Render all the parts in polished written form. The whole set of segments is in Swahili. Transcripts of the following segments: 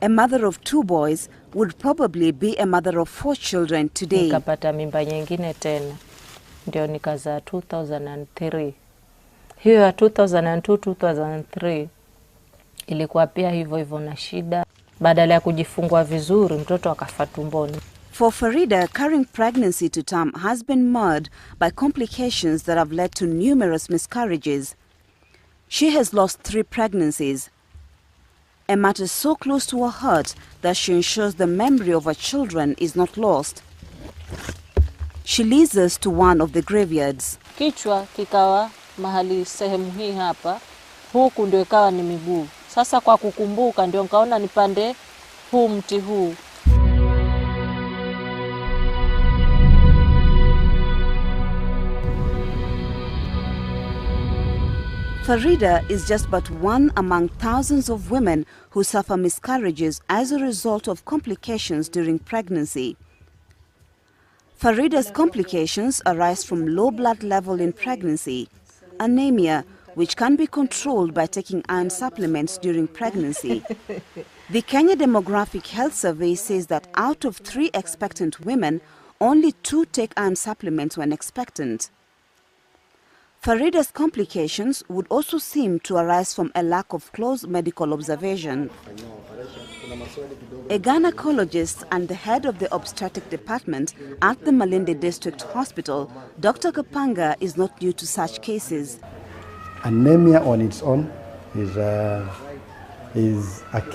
A mother of 2 boys would probably be a mother of 4 children today. Nikapata mimba nyingine tena. Ndio nikazaa 2003. Hiyo ya 2002-2003 ilikuwa pia hivyo na shida. Badala ya kujifungua vizuri, mtoto akafa tumboni. For Farida, carrying pregnancy to term has been marred by complications that have led to numerous miscarriages. She has lost 3 pregnancies. A matter so close to her heart that she ensures the memory of her children is not lost. She leads us to one of the graveyards. Kichwa kikawa mahali sehemu hii hapa, huku ndio ikawa ni miguu. Sasa kwa kukumbuka ndio nikaona nipande huu mti huu. Farida is just but one among thousands of women who suffer miscarriages as a result of complications during pregnancy. Farida's complications arise from low blood level in pregnancy, anemia, which can be controlled by taking iron supplements during pregnancy. The Kenya Demographic Health Survey says that out of 3 expectant women, only 2 take iron supplements when expectant. Farida's complications would also seem to arise from a lack of close medical observation. A gynecologist and the head of the obstetric department at the Malindi District Hospital, Dr. Kapanga, is not new to such cases. Anemia on its own is a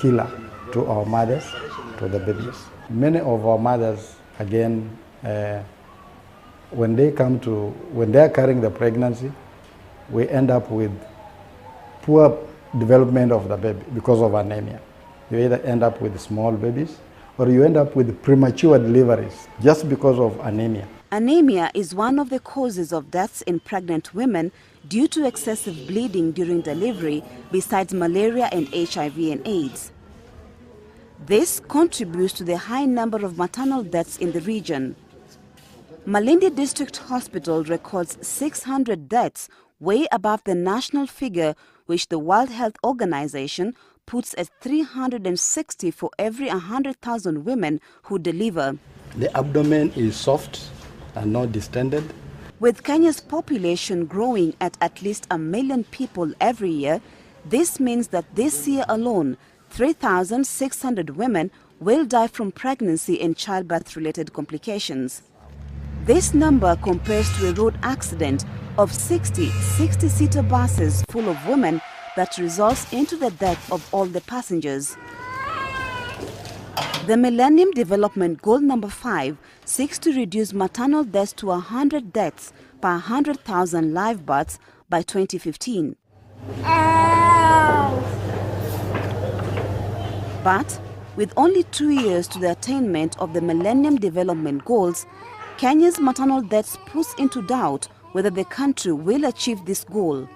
killer to our mothers, to the babies. Many of our mothers, again, when they are carrying the pregnancy, we end up with poor development of the baby because of anemia. You either end up with small babies or you end up with premature deliveries just because of anemia. Anemia is one of the causes of deaths in pregnant women due to excessive bleeding during delivery, besides malaria and HIV and AIDS. This contributes to the high number of maternal deaths in the region. Malindi District Hospital records 600 deaths, way above the national figure which the World Health Organization puts at 360 for every 100,000 women who deliver. The abdomen is soft and not distended. With Kenya's population growing at least 1 million people every year, this means that this year alone, 3,600 women will die from pregnancy and childbirth-related complications. This number compares to a road accident of 60 60-seater buses full of women that results into the death of all the passengers. The Millennium Development Goal number 5 seeks to reduce maternal deaths to 100 deaths per 100,000 live births by 2015. But with only 2 years to the attainment of the Millennium Development Goals, Kenya's maternal deaths puts into doubt whether the country will achieve this goal.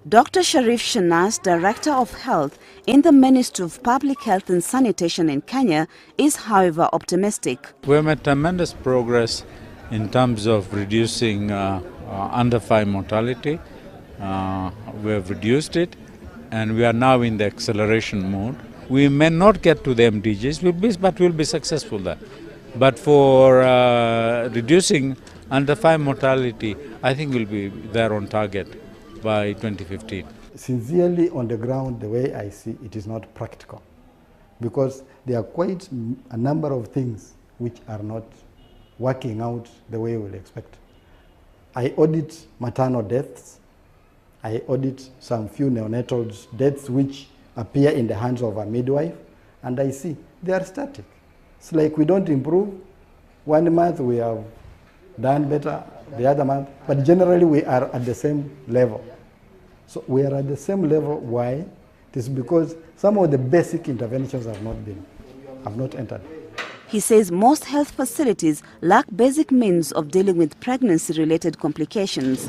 Dr. Sharif Shanas, Director of Health in the Ministry of Public Health and Sanitation in Kenya, is however optimistic. We have made tremendous progress in terms of reducing under 5 mortality. We have reduced it and we are now in the acceleration mode. We may not get to the MDGs, but we'll be successful there. But for reducing under 5 mortality, I think we'll be there on target by 2015. Sincerely, on the ground, the way I see it is not practical, because there are quite a number of things which are not working out the way we'll expect. I audit maternal deaths. I audit some few neonatal deaths which appear in the hands of a midwife, and I see they are static. It's like we don't improve. 1 month we have done better, the other month, but generally we are at the same level. So we are at the same level. Why? It is because some of the basic interventions have not entered. He says most health facilities lack basic means of dealing with pregnancy-related complications.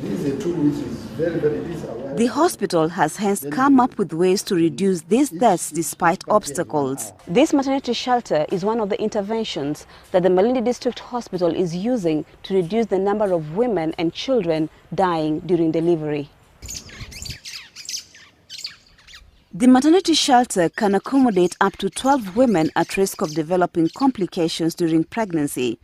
The hospital has hence come up with ways to reduce these deaths despite obstacles. This maternity shelter is one of the interventions that the Malindi District Hospital is using to reduce the number of women and children dying during delivery. The maternity shelter can accommodate up to 12 women at risk of developing complications during pregnancy.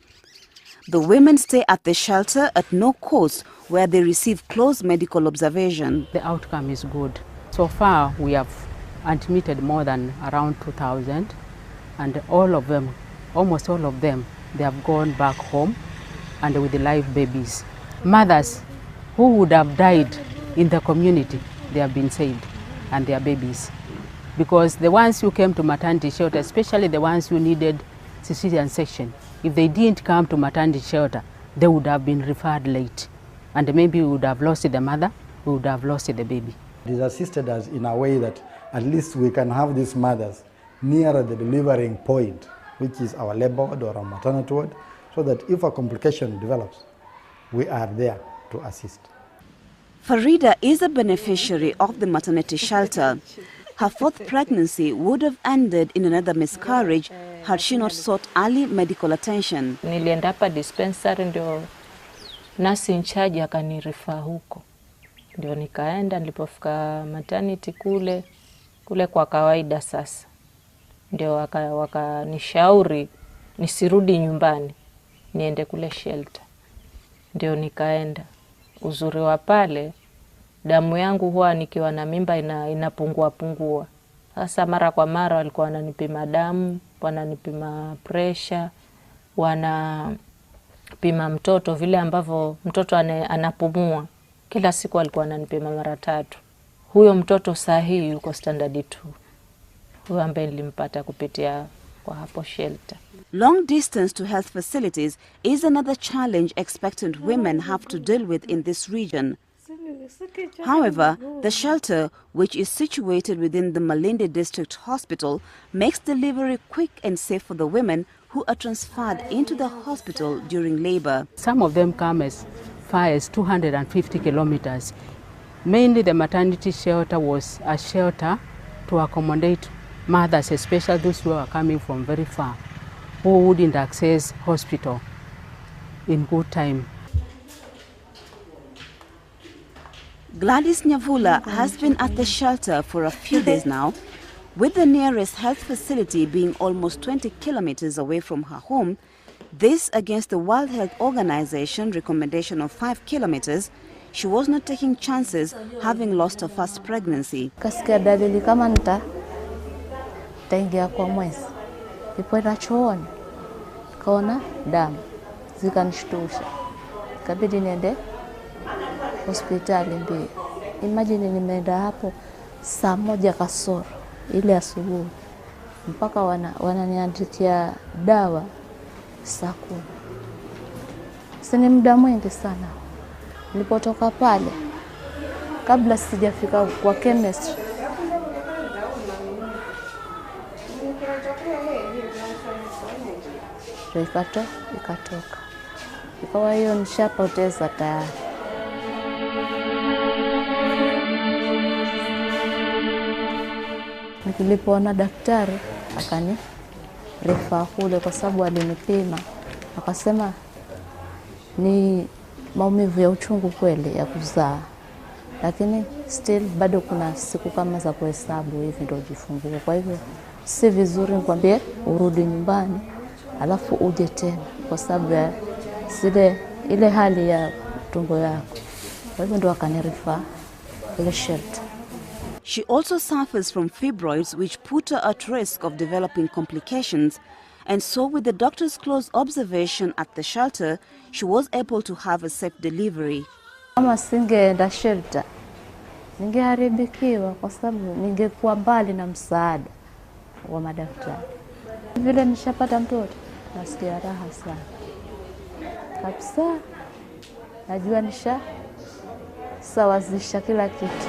The women stay at the shelter at no cost, where they receive close medical observation. The outcome is good. So far we have admitted more than around 2,000, and all of them, almost all of them, they have gone back home and with the live babies. Mothers who would have died in the community, they have been saved, and their babies. Because the ones who came to maternity shelter, especially the ones who needed cesarean section, if they didn't come to maternity shelter, they would have been referred late. And maybe we would have lost the mother, we would have lost the baby. It has assisted us in a way that at least we can have these mothers nearer the delivering point, which is our labor ward or our maternity ward, so that if a complication develops, we are there to assist. Farida is a beneficiary of the maternity shelter. Her fourth pregnancy would have ended in another miscarriage had she not sought early medical attention. Nilienda hapa dispensary, ndio nurse in charge akanirifaa huko. Ndio nikaenda, nilipofika maternity kule kwa kawaida sasa. Ndio wakanishauri nisirudi nyumbani, niende kule shelter. Ndio nikaenda. Uzuri wa pale, damu yangu huwa nikiwa na mimba inapungua. Sasa mara kwa mara walikuwa wananipima damu, wananipima pressure, wanapima mtoto vile ambavyo mtoto anapumua. Kila siku walikuwa wananipima mara 3. Huyo mtoto sahihi yuko standard 2. Huyo ambaye nilimpata kupitia kwa hapo shelter. Long distance to health facilities is another challenge expectant women have to deal with in this region. However, the shelter, which is situated within the Malindi District Hospital, makes delivery quick and safe for the women who are transferred into the hospital during labor. Some of them come as far as 250 kilometers. Mainly the maternity shelter was a shelter to accommodate mothers, especially those who are coming from very far, who wouldn't access hospital in good time. Gladys Nyavula has been at the shelter for a few days now, with the nearest health facility being almost 20 kilometers away from her home. This against the World Health Organization recommendation of 5 kilometers. She was not taking chances, having lost her first pregnancy. Kasikia dalili kama nitaingia kwa mwezi. Nilipoenda chooni, nikaona damu, zikanishtusha. Ikabidi niende hospitali mbio. Imagine nimeenda hapo saa 1 kasoro ile asubuhi. Mpaka wananiandikia dawa saa 10. Sini muda mwingi sana. Nilipotoka pale, kabla sijafika kwa chemist, ikatoka. Ikawa hiyo nishapoteza tayari. Nilipoona daktari akanirifaa kule kwa sababu alinipima. Akasema ni maumivu ya uchungu kweli ya kuzaa. Lakini still bado kuna siku kama za kuhesabu hivi ndio ujifungue. Kwa hivyo si vizuri nikwambie urudi nyumbani alafu uje tena kwa sababu ya ile hali ya tumbo yako. Kwa hivyo ndio akanirifaa ile shelter. She also suffers from fibroids which put her at risk of developing complications, and so with the doctor's close observation at the shelter, she was able to have a safe delivery. Kama singeenda shelter, ningeharibikiwa kwa sababu ningekuwa mbali na msaada wa madaktari. Vile nishapata mtoto, nasikia raha sana. Kabisa, najua nishasawazisha kila kitu.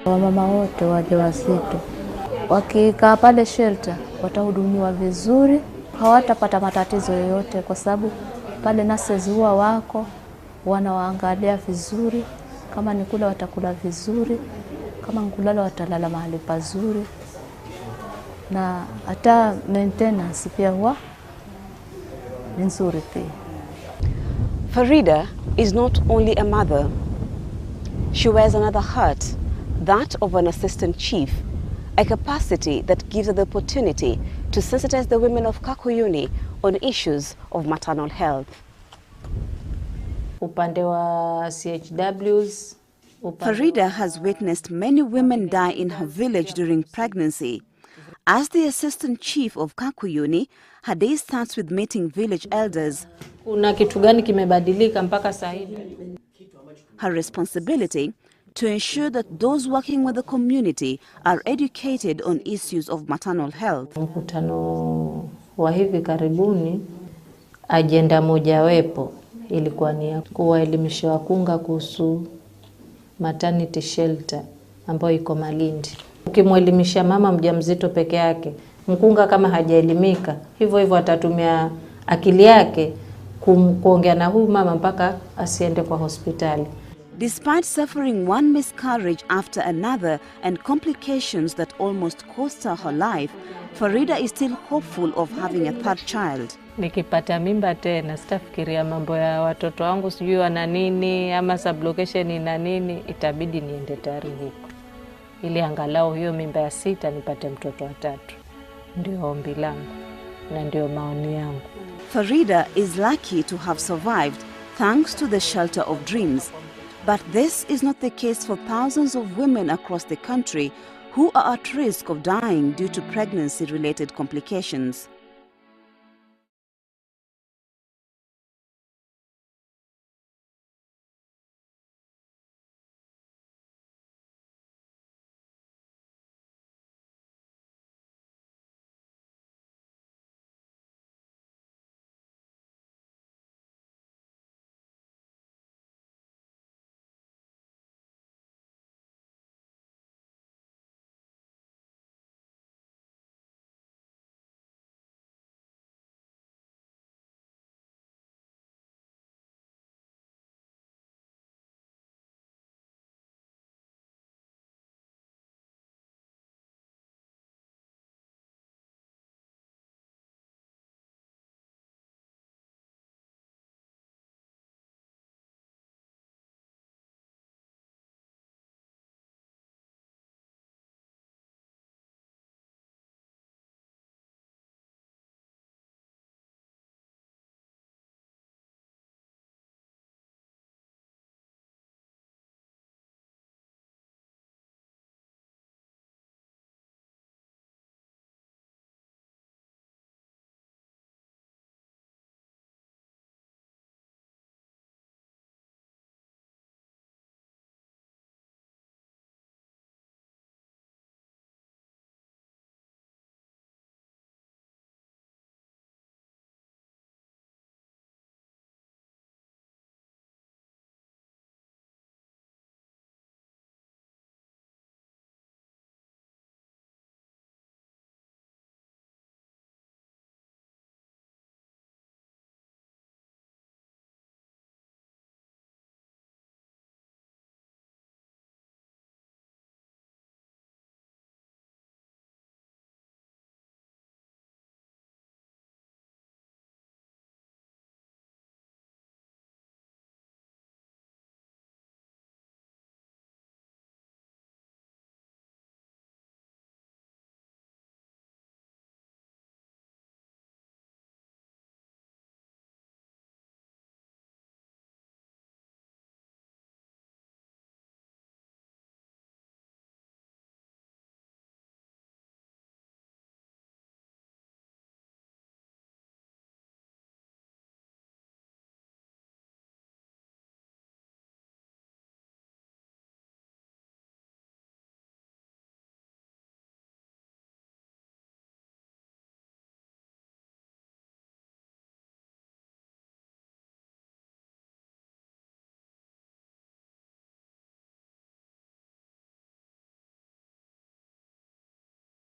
Wamama wote wajawazito wakikaa pale shelter watahudumiwa vizuri, hawatapata matatizo yoyote kwa sababu pale nurses huwa wako wanawaangalia vizuri. Kama ni kula watakula vizuri, kama kulala watalala mahali pazuri, na hata maintenance pia huwa ni nzuri pia. Farida is not only a mother. She wears another hat, that of an assistant chief, a capacity that gives her the opportunity to sensitize the women of Kakuyuni on issues of maternal health. Upande wa CHWs, Farida has witnessed many women die in her village during pregnancy. As the assistant chief of Kakuyuni, her day starts with meeting village elders. Kuna kitu gani kimebadilika mpaka sasa hivi? Her responsibility to ensure that those working with the community are educated on issues of maternal health. Mkutano wa hivi karibuni, ajenda mojawapo ilikuwa ni kuwaelimisha wakunga kuhusu maternity shelter ambayo iko Malindi. Ukimwelimisha mama mjamzito peke yake, mkunga kama hajaelimika, hivyo hivyo atatumia akili yake kuongea na huyu mama mpaka asiende kwa hospitali. Despite suffering one miscarriage after another and complications that almost cost her life, Farida is still hopeful of having a third child. Nikipata mimba tena, sitafikiria mambo ya watoto wangu sijui wana nini ama sublocation ina nini, itabidi niende tayari huko. Ili angalau hiyo mimba ya 6 nipate mtoto wa 3. Ndio ombi langu na ndio maoni yangu. Farida is lucky to have survived thanks to the shelter of dreams. But this is not the case for thousands of women across the country who are at risk of dying due to pregnancy-related complications.